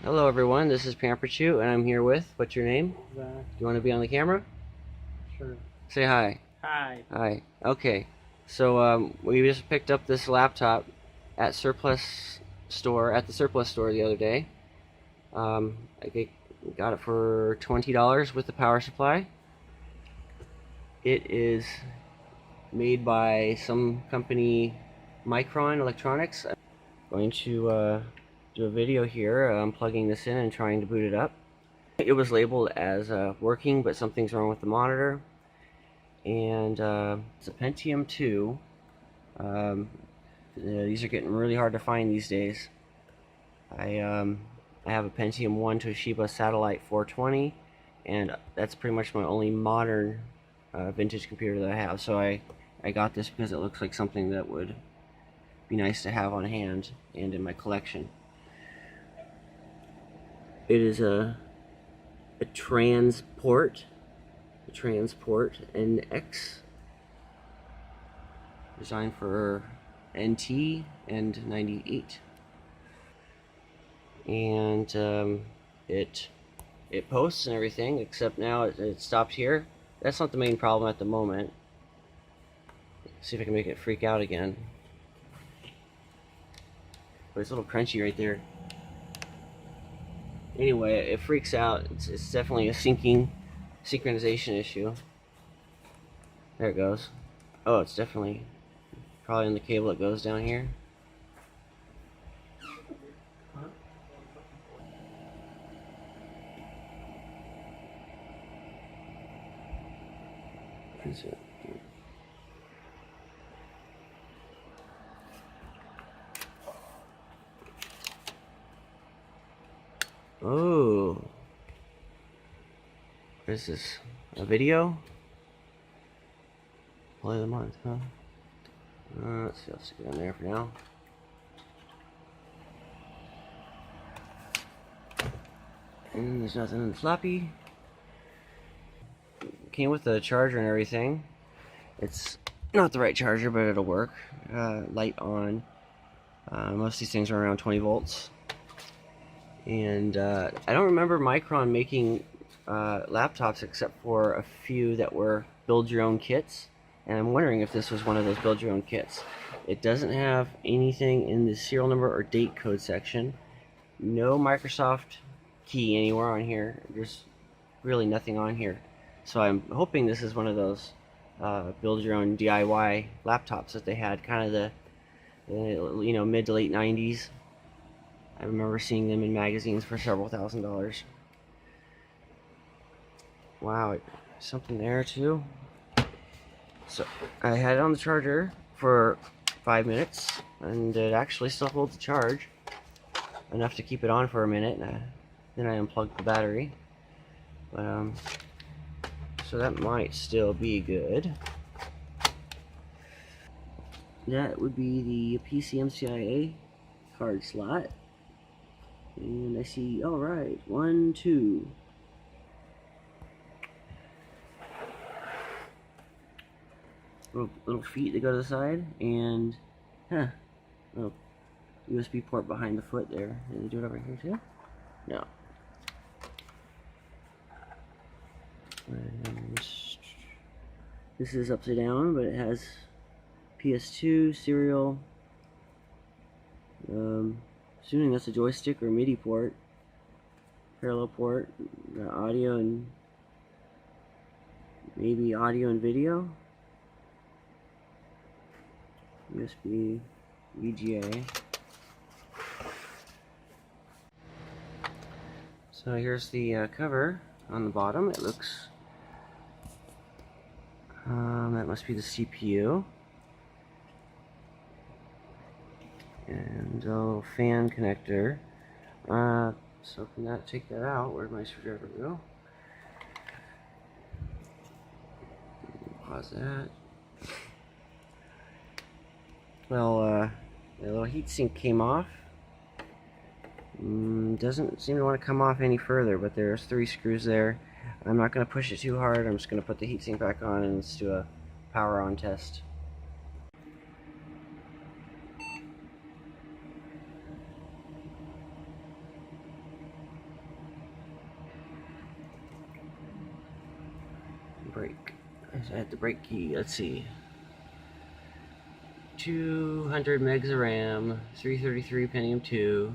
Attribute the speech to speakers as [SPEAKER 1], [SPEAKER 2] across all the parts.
[SPEAKER 1] Hello everyone, this is Pamperchew and I'm here with, what's your name?
[SPEAKER 2] Zach.
[SPEAKER 1] Do you want to be on the camera?
[SPEAKER 2] Sure.
[SPEAKER 1] Say hi.
[SPEAKER 2] Hi.
[SPEAKER 1] Hi. Okay. So we just picked up this laptop at the surplus store the other day. I got it for $20 with the power supply. It is made by some company, Micron Electronics. I'm going to do a video here. I'm plugging this in and trying to boot it up. It was labeled as working, but something's wrong with the monitor. And it's a Pentium 2. These are getting really hard to find these days. I have a Pentium 1 Toshiba Satellite 420, and that's pretty much my only modern vintage computer that I have. So I got this because it looks like something that would be nice to have on hand and in my collection. It is a transport NX, designed for NT and 98, and it posts and everything, except now it stopped here. That's not the main problem at the moment. Let's see if I can make it freak out again. But it's a little crunchy right there. Anyway, it freaks out. It's definitely a synchronization issue. There it goes. Oh, it's definitely probably in the cable that goes down here. Is it? Oh, what is this? A video? Play of the month, huh? Let's see, I'll stick it on there for now. And there's nothing in the floppy. Came with the charger and everything. It's not the right charger, but it'll work. Light on. Most of these things are around 20 volts. And I don't remember Micron making laptops except for a few that were build your own kits, and I'm wondering if this was one of those build your own kits. It doesn't have anything in the serial number or date code section. No Microsoft key anywhere on here. There's really nothing on here. So I'm hoping this is one of those build your own DIY laptops that they had, kind of the mid to late 90s. I remember seeing them in magazines for several $1,000s. Wow, something there too. So I had it on the charger for 5 minutes, and it actually still holds the charge enough to keep it on for a minute. And then I unplugged the battery. But so that might still be good. That would be the PCMCIA card slot. And I see, all right, 1, 2. Little feet that go to the side, and little USB port behind the foot there. Did they do it over here too? No. And this is upside down, but it has PS2 serial. Assuming that's a joystick or MIDI port, parallel port, audio and maybe audio and video, USB, VGA. So here's the cover on the bottom. It looks, that must be the CPU. And a little fan connector. So can that take that out? Where'd my screwdriver go? Pause that. Well, the little heatsink came off. Doesn't seem to want to come off any further, but there's 3 screws there. I'm not going to push it too hard. I'm just going to put the heatsink back on and let's do a power on test. brake. I had the brake key. Let's see. 200 megs of RAM, 333 Pentium 2.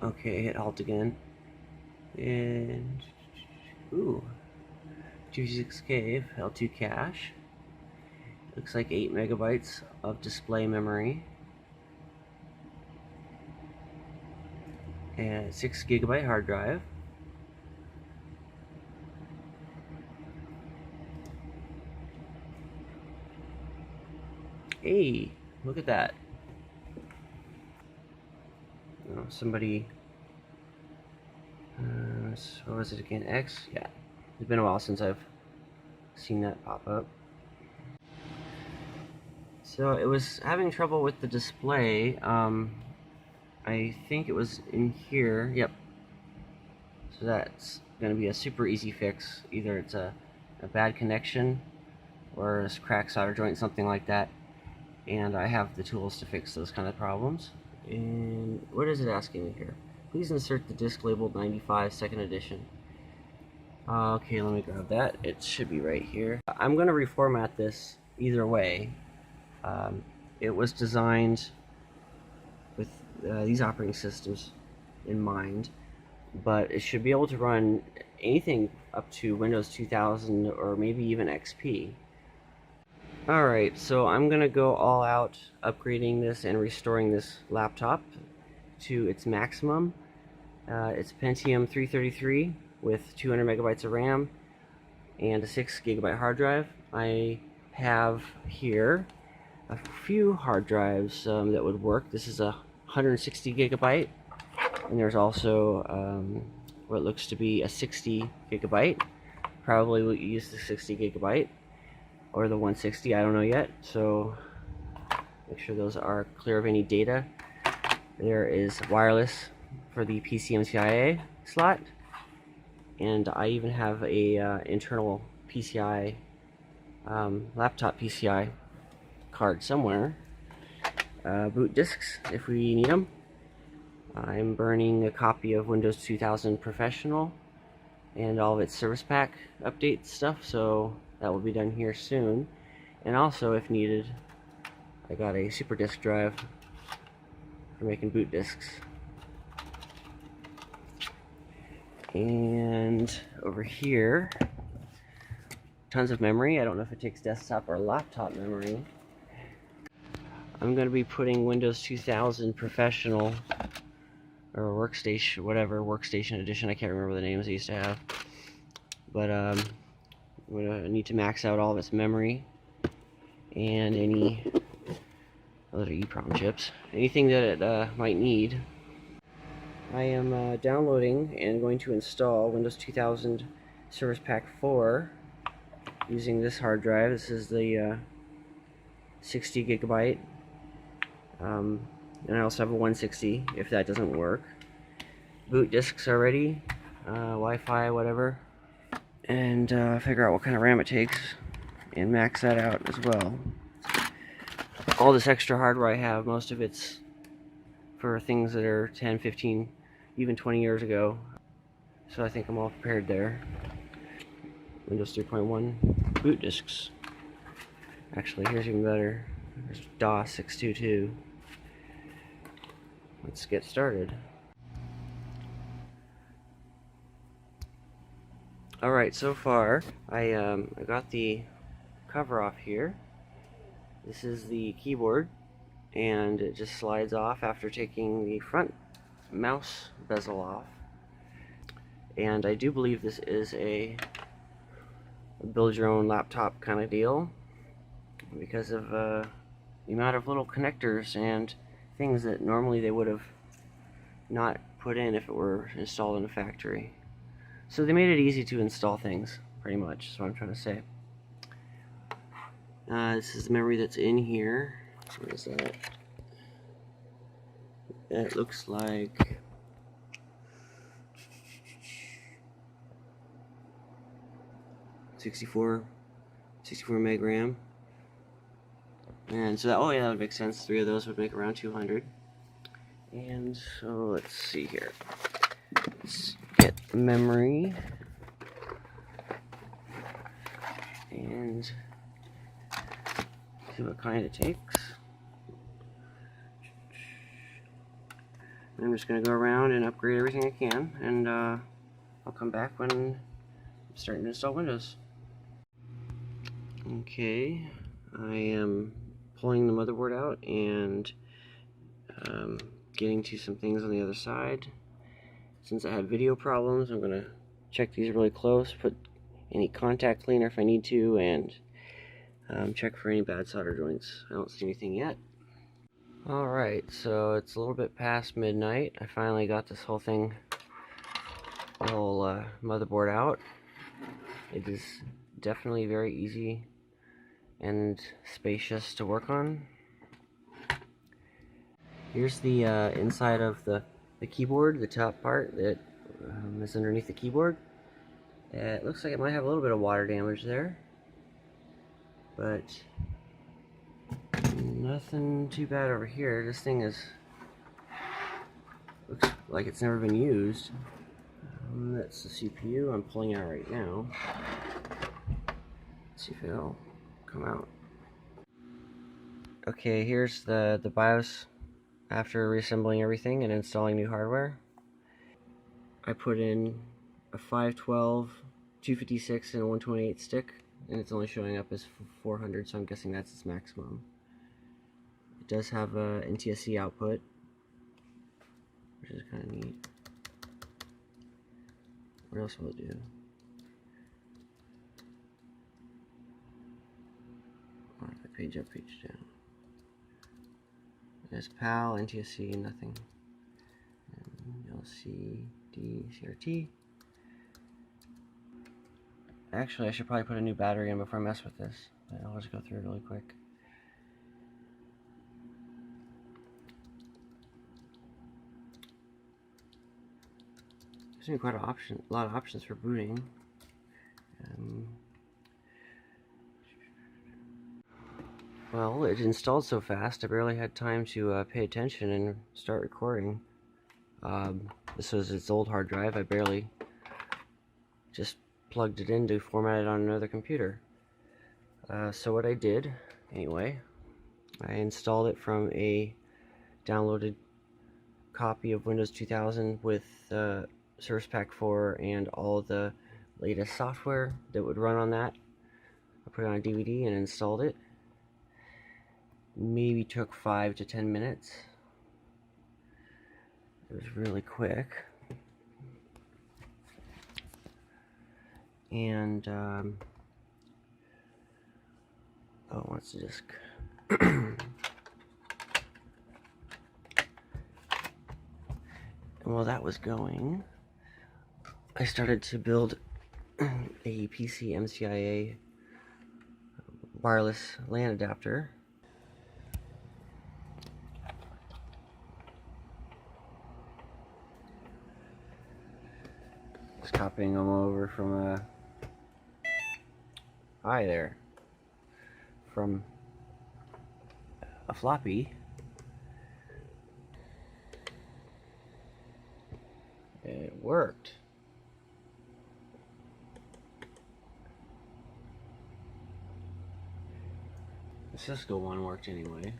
[SPEAKER 1] Okay, hit halt again. And ooh, 256K L2 cache. Looks like 8 megabytes of display memory. And 6 gigabyte hard drive. Hey, look at that. Oh, somebody, what was it again? X? Yeah, it's been a while since I've seen that pop up. So it was having trouble with the display. I think it was in here. Yep. So that's going to be a super easy fix. Either it's a bad connection or a cracked solder joint, something like that. And I have the tools to fix those kind of problems. And what is it asking me here? Please insert the disc labeled 95 second edition. Okay, let me grab that. It should be right here. I'm going to reformat this either way. It was designed with these operating systems in mind, but it should be able to run anything up to Windows 2000 or maybe even XP. Alright, so I'm going to go all out upgrading this and restoring this laptop to its maximum. It's Pentium 333 with 200 megabytes of RAM and a 6 gigabyte hard drive. I have here a few hard drives that would work. This is a 160 gigabyte, and there's also what looks to be a 60 gigabyte. Probably will use the 60 gigabyte or the 160, I don't know yet, so make sure those are clear of any data. There is wireless for the PCMCIA slot, and I even have a internal PCI laptop PCI card somewhere. Boot discs if we need them. I'm burning a copy of Windows 2000 Professional and all of its service pack update stuff, so that will be done here soon. And also, if needed, I got a super disk drive for making boot discs. And over here, tons of memory. I don't know if it takes desktop or laptop memory. I'm going to be putting Windows 2000 Professional or Workstation, whatever, Workstation Edition, I can't remember the names I used to have. But I'm going to need to max out all of its memory and any other EEPROM chips. Anything that it might need. I am downloading and going to install Windows 2000 Service Pack 4 using this hard drive. This is the 60 gigabyte. And I also have a 160 if that doesn't work. Boot discs are ready, Wi-Fi, whatever, and figure out what kind of RAM it takes and max that out as well. All this extra hardware I have, most of it's for things that are 10, 15, even 20 years ago, so I think I'm all prepared there. Windows 3.1 boot discs. Actually, here's even better. There's DOS 622. Let's get started. Alright, so far I got the cover off here. This is the keyboard, and it just slides off after taking the front mouse bezel off. And I do believe this is a build your own laptop kind of deal because of the amount of little connectors and things that normally they would have not put in if it were installed in a factory. So they made it easy to install things, pretty much, is what I'm trying to say. This is the memory that's in here. What is that? It looks like 64 meg RAM. And so that, oh yeah, that would make sense. 3 of those would make around 200. And so let's see here. Let's get memory. And see what kind it takes. I'm just going to go around and upgrade everything I can, and I'll come back when I'm starting to install Windows. Okay, I am pulling the motherboard out and getting to some things on the other side. Since I had video problems, I'm going to check these really close, put any contact cleaner if I need to, and check for any bad solder joints. I don't see anything yet. Alright, so it's a little bit past midnight. I finally got this whole thing, whole motherboard out. It is definitely very easy and spacious to work on. Here's the inside of the keyboard, the top part that is underneath the keyboard. It looks like it might have a little bit of water damage there, but nothing too bad over here. This thing looks like it's never been used. That's the CPU I'm pulling out right now. Let's see if it'll come out. Okay, here's the BIOS after reassembling everything and installing new hardware. I put in a 512, 256, and a 128 stick, and it's only showing up as 400, so I'm guessing that's its maximum. It does have a NTSC output, which is kind of neat. What else will it do? Page up, page down. There's PAL, NTSC, nothing. And LCD, CRT. Actually, I should probably put a new battery in before I mess with this. I'll just go through it really quick. There's quite a lot of options for booting. Well, it installed so fast, I barely had time to pay attention and start recording. This was its old hard drive. I barely just plugged it in to format it on another computer. So what I did, anyway, I installed it from a downloaded copy of Windows 2000 with Service Pack 4 and all the latest software that would run on that. I put it on a DVD and installed it. Maybe took 5 to 10 minutes. It was really quick. And oh, what's the disk? And while that was going, I started to build a PC MCIA wireless LAN adapter. Just copying them over from hi there, from a floppy. It worked. The Cisco one worked anyway.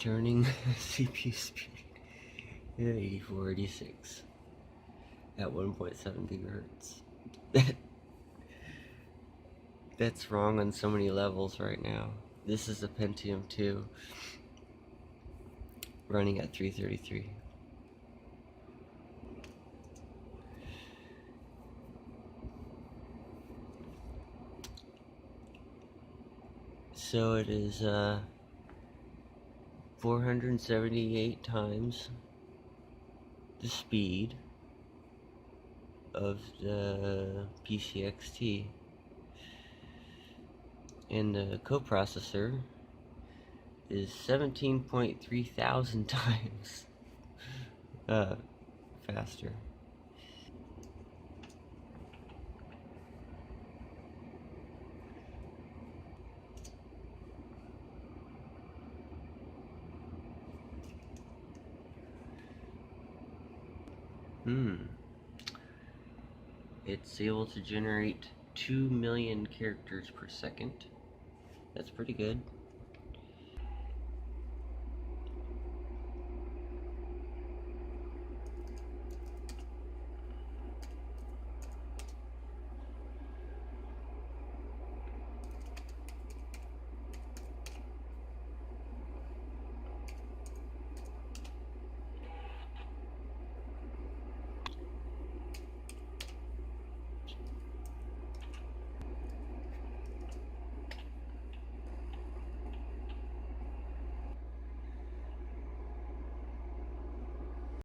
[SPEAKER 1] Returning CPU speed 84, 86 at 1.7 gigahertz. That's wrong on so many levels right now. This is a Pentium 2 running at 333. So it is 478 times the speed of the PCXT, and the coprocessor is 17.3 thousand times faster. It's able to generate 2 million characters per second. That's pretty good.